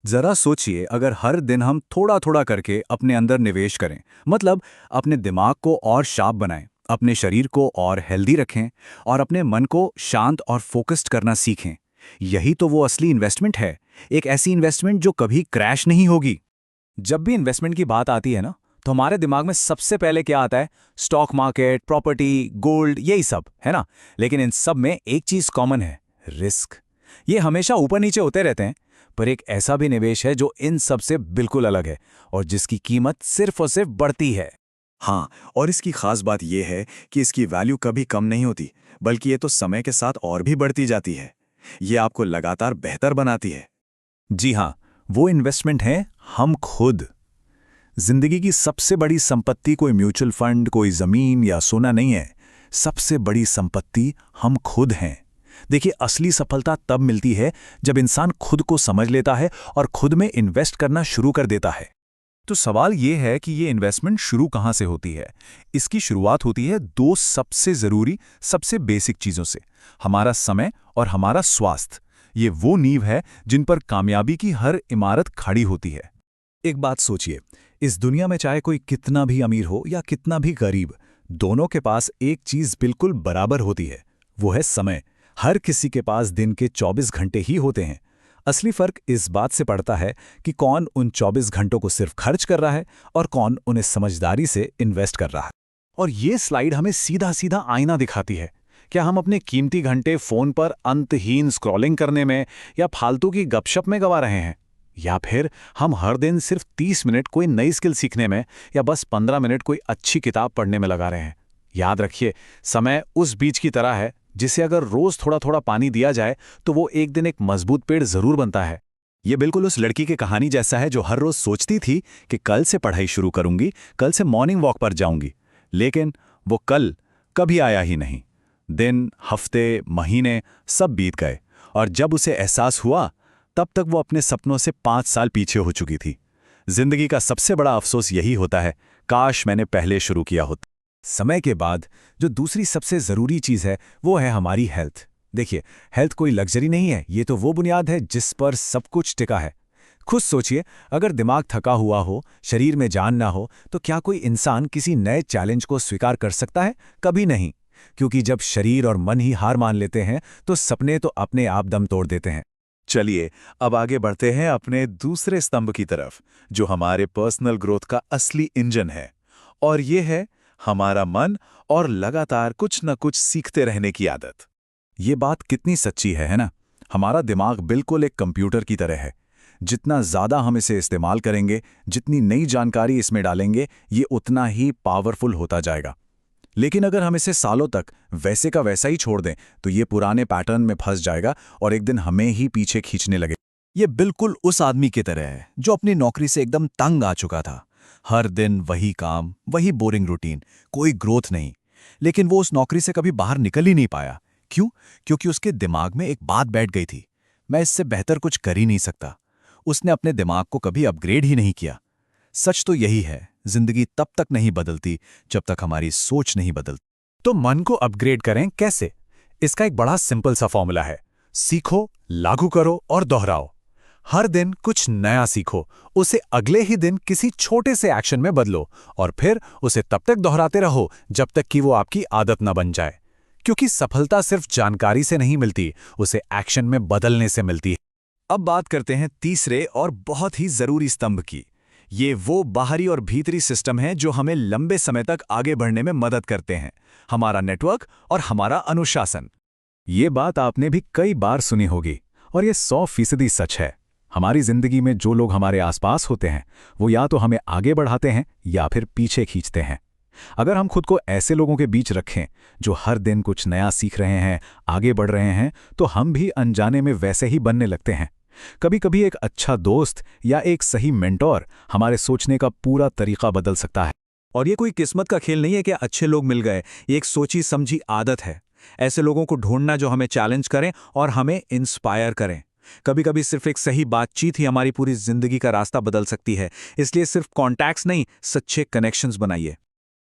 जरा सोचिए, अगर हर दिन हम थोड़ा थोड़ा करके अपने अंदर निवेश करें, मतलब अपने दिमाग को और शार्प बनाएं, अपने शरीर को और हेल्दी रखें और अपने मन को शांत और फोकस्ड करना सीखें। यही तो वो असली इन्वेस्टमेंट है, एक ऐसी इन्वेस्टमेंट जो कभी क्रैश नहीं होगी। जब भी इन्वेस्टमेंट की बात आती है ना, तो हमारे दिमाग में सबसे पहले क्या आता है? स्टॉक मार्केट, प्रॉपर्टी, गोल्ड, यही सब है ना। लेकिन इन सब में एक चीज कॉमन है, रिस्क। ये हमेशा ऊपर नीचे होते रहते हैं, पर एक ऐसा भी निवेश है जो इन सब से बिल्कुल अलग है और जिसकी कीमत सिर्फ और सिर्फ बढ़ती है। हाँ, और इसकी खास बात यह है कि इसकी वैल्यू कभी कम नहीं होती, बल्कि ये तो समय के साथ और भी बढ़ती जाती है। ये आपको लगातार बेहतर बनाती है। जी हाँ, वो इन्वेस्टमेंट है हम खुद। जिंदगी की सबसे बड़ी संपत्ति कोई म्यूचुअल फंड, कोई जमीन या सोना नहीं है। सबसे बड़ी संपत्ति हम खुद हैं। देखिए, असली सफलता तब मिलती है जब इंसान खुद को समझ लेता है और खुद में इन्वेस्ट करना शुरू कर देता है। तो सवाल ये है कि ये इन्वेस्टमेंट शुरू कहाँ से होती है? इसकी शुरुआत होती है दो सबसे जरूरी, सबसे बेसिक चीजों से, हमारा समय और हमारा स्वास्थ्य। ये वो नींव है जिन पर कामयाबी की हर इमारत खड़ी होती है। एक बात सोचिए, इस दुनिया में चाहे कोई कितना भी अमीर हो या कितना भी गरीब, दोनों के पास एक चीज बिल्कुल बराबर होती है, वो है समय। हर किसी के पास दिन के 24 घंटे ही होते हैं। असली फर्क इस बात से पड़ता है कि कौन उन 24 घंटों को सिर्फ खर्च कर रहा है और कौन उन्हें समझदारी से इन्वेस्ट कर रहा है। और ये स्लाइड हमें सीधा सीधा आईना दिखाती है। क्या हम अपने कीमती घंटे फोन पर अंतहीन स्क्रॉलिंग करने में या फालतू की गपशप में गवा रहे हैं, या फिर हम हर दिन सिर्फ 30 मिनट कोई नई स्किल सीखने में या बस 15 मिनट कोई अच्छी किताब पढ़ने में लगा रहे हैं? याद रखिए, समय उस बीज की तरह है जिसे अगर रोज थोड़ा थोड़ा पानी दिया जाए तो वो एक दिन एक मजबूत पेड़ जरूर बनता है। ये बिल्कुल उस लड़की की कहानी जैसा है जो हर रोज सोचती थी कि कल से पढ़ाई शुरू करूंगी, कल से मॉर्निंग वॉक पर जाऊंगी, लेकिन वो कल कभी आया ही नहीं। दिन, हफ्ते, महीने सब बीत गए और जब उसे एहसास हुआ, तब तक वो अपने सपनों से 5 साल पीछे हो चुकी थी। जिंदगी का सबसे बड़ा अफसोस यही होता है, काश मैंने पहले शुरू किया होता। समय के बाद जो दूसरी सबसे जरूरी चीज है वो है हमारी हेल्थ। देखिए, हेल्थ कोई लग्जरी नहीं है, ये तो वो बुनियाद है जिस पर सब कुछ टिका है। खुद सोचिए, अगर दिमाग थका हुआ हो, शरीर में जान ना हो, तो क्या कोई इंसान किसी नए चैलेंज को स्वीकार कर सकता है? कभी नहीं। क्योंकि जब शरीर और मन ही हार मान लेते हैं तो सपने तो अपने आप दम तोड़ देते हैं। चलिए, अब आगे बढ़ते हैं अपने दूसरे स्तंभ की तरफ, जो हमारे पर्सनल ग्रोथ का असली इंजन है, और ये है हमारा मन और लगातार कुछ न कुछ सीखते रहने की आदत। ये बात कितनी सच्ची है ना? हमारा दिमाग बिल्कुल एक कंप्यूटर की तरह है। जितना ज़्यादा हम इसे इस्तेमाल करेंगे, जितनी नई जानकारी इसमें डालेंगे, ये उतना ही पावरफुल होता जाएगा। लेकिन अगर हम इसे सालों तक वैसे का वैसा ही छोड़ दें, तो ये पुराने पैटर्न में फंस जाएगा और एक दिन हमें ही पीछे खींचने लगे। ये बिल्कुल उस आदमी की तरह है जो अपनी नौकरी से एकदम तंग आ चुका था। हर दिन वही काम, वही बोरिंग रूटीन, कोई ग्रोथ नहीं। लेकिन वो उस नौकरी से कभी बाहर निकल ही नहीं पाया। क्यों? क्योंकि उसके दिमाग में एक बात बैठ गई थी, मैं इससे बेहतर कुछ कर ही नहीं सकता। उसने अपने दिमाग को कभी अपग्रेड ही नहीं किया। सच तो यही है, जिंदगी तब तक नहीं बदलती जब तक हमारी सोच नहीं बदलती। तो मन को अपग्रेड करें कैसे? इसका एक बड़ा सिंपल सा फॉर्मूला है, सीखो, लागू करो और दोहराओ। हर दिन कुछ नया सीखो, उसे अगले ही दिन किसी छोटे से एक्शन में बदलो और फिर उसे तब तक दोहराते रहो जब तक कि वो आपकी आदत न बन जाए। क्योंकि सफलता सिर्फ जानकारी से नहीं मिलती, उसे एक्शन में बदलने से मिलती है। अब बात करते हैं तीसरे और बहुत ही जरूरी स्तंभ की। ये वो बाहरी और भीतरी सिस्टम है जो हमें लंबे समय तक आगे बढ़ने में मदद करते हैं, हमारा नेटवर्क और हमारा अनुशासन। ये बात आपने भी कई बार सुनी होगी और ये 100% सच है। हमारी जिंदगी में जो लोग हमारे आसपास होते हैं, वो या तो हमें आगे बढ़ाते हैं या फिर पीछे खींचते हैं। अगर हम खुद को ऐसे लोगों के बीच रखें जो हर दिन कुछ नया सीख रहे हैं, आगे बढ़ रहे हैं, तो हम भी अनजाने में वैसे ही बनने लगते हैं। कभी कभी एक अच्छा दोस्त या एक सही मेंटोर हमारे सोचने का पूरा तरीका बदल सकता है। और ये कोई किस्मत का खेल नहीं है कि अच्छे लोग मिल गए, ये एक सोची समझी आदत है। ऐसे लोगों को ढूंढना जो हमें चैलेंज करें और हमें इंस्पायर करें। कभी कभी सिर्फ एक सही बातचीत ही हमारी पूरी जिंदगी का रास्ता बदल सकती है। इसलिए सिर्फ कॉन्टैक्ट्स नहीं, सच्चे कनेक्शंस बनाइए।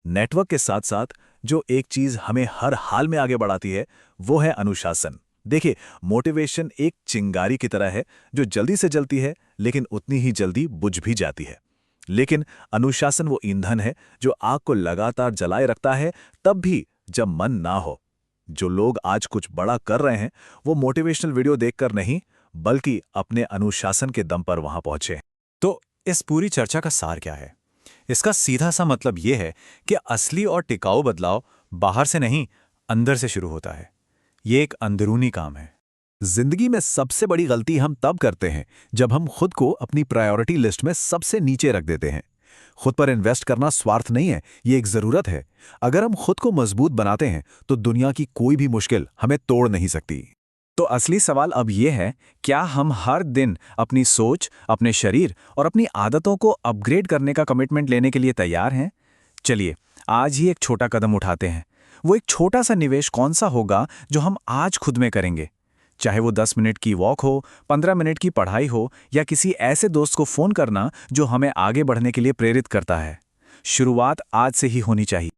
नेटवर्क के साथ साथ जो एक चीज हमें हर हाल में आगे बढ़ाती है, वो है अनुशासन। देखिए, मोटिवेशन एक चिंगारी की तरह है जो जल्दी से जलती है, लेकिन उतनी ही जल्दी बुझ भी जाती है। लेकिन अनुशासन वो ईंधन है जो आग को लगातार जलाए रखता है, तब भी जब मन ना हो। जो लोग आज कुछ बड़ा कर रहे हैं, वो मोटिवेशनल वीडियो देखकर नहीं, बल्कि अपने अनुशासन के दम पर वहां पहुंचे। तो इस पूरी चर्चा का सार क्या है? इसका सीधा सा मतलब यह है कि असली और टिकाऊ बदलाव बाहर से नहीं, अंदर से शुरू होता है। ये एक अंदरूनी काम है। जिंदगी में सबसे बड़ी गलती हम तब करते हैं जब हम खुद को अपनी प्रायोरिटी लिस्ट में सबसे नीचे रख देते हैं। खुद पर इन्वेस्ट करना स्वार्थ नहीं है, ये एक जरूरत है। अगर हम खुद को मजबूत बनाते हैं तो दुनिया की कोई भी मुश्किल हमें तोड़ नहीं सकती। तो असली सवाल अब यह है, क्या हम हर दिन अपनी सोच, अपने शरीर और अपनी आदतों को अपग्रेड करने का कमिटमेंट लेने के लिए तैयार हैं? चलिए, आज ही एक छोटा कदम उठाते हैं। वो एक छोटा सा निवेश कौन सा होगा जो हम आज खुद में करेंगे? चाहे वो 10 मिनट की वॉक हो, 15 मिनट की पढ़ाई हो, या किसी ऐसे दोस्त को फोन करना जो हमें आगे बढ़ने के लिए प्रेरित करता है। शुरुआत आज से ही होनी चाहिए।